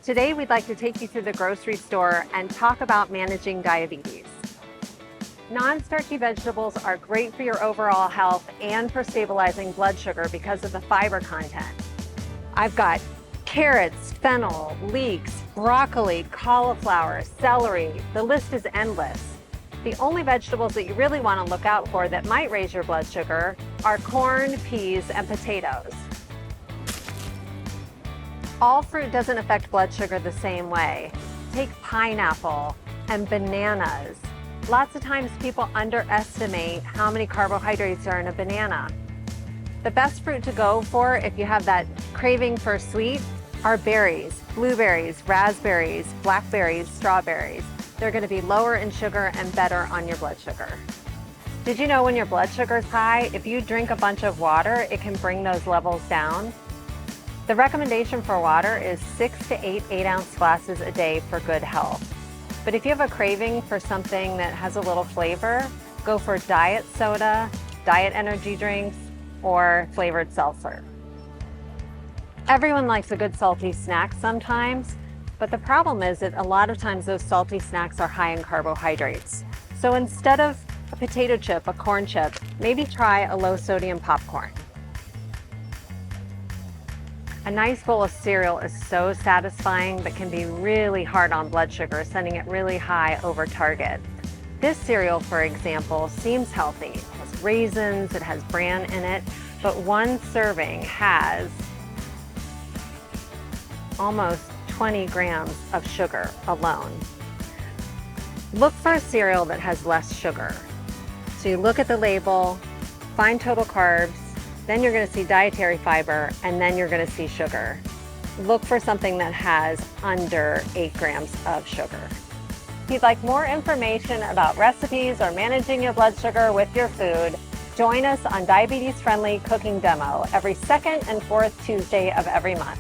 Today, we'd like to take you through the grocery store and talk about managing diabetes. Non-starchy vegetables are great for your overall health and for stabilizing blood sugar because of the fiber content. I've got carrots, fennel, leeks, broccoli, cauliflower, celery. The list is endless. The only vegetables that you really want to look out for that might raise your blood sugar are corn, peas, and potatoes. All fruit doesn't affect blood sugar the same way. Take pineapple and bananas. Lots of times people underestimate how many carbohydrates are in a banana. The best fruit to go for if you have that craving for sweet are berries, blueberries, raspberries, blackberries, strawberries. They're going to be lower in sugar and better on your blood sugar. Did you know when your blood sugar is high, if you drink a bunch of water, it can bring those levels down? The recommendation for water is 6 to 8 8-ounce glasses a day for good health. But if you have a craving for something that has a little flavor, go for diet soda, diet energy drinks, or flavored seltzer. Everyone likes a good salty snack sometimes, but the problem is that a lot of times those salty snacks are high in carbohydrates. So instead of a potato chip, a corn chip, maybe try a low sodium popcorn. A nice bowl of cereal is so satisfying, but can be really hard on blood sugar, sending it really high over target. This cereal, for example, seems healthy. It has raisins, it has bran in it, but one serving has almost 20 grams of sugar alone. Look for a cereal that has less sugar. So you look at the label, find total carbs, then you're going to see dietary fiber, and then you're going to see sugar. Look for something that has under 8 grams of sugar. If you'd like more information about recipes or managing your blood sugar with your food, join us on Diabetes Friendly Cooking Demo every second and fourth Tuesday of every month.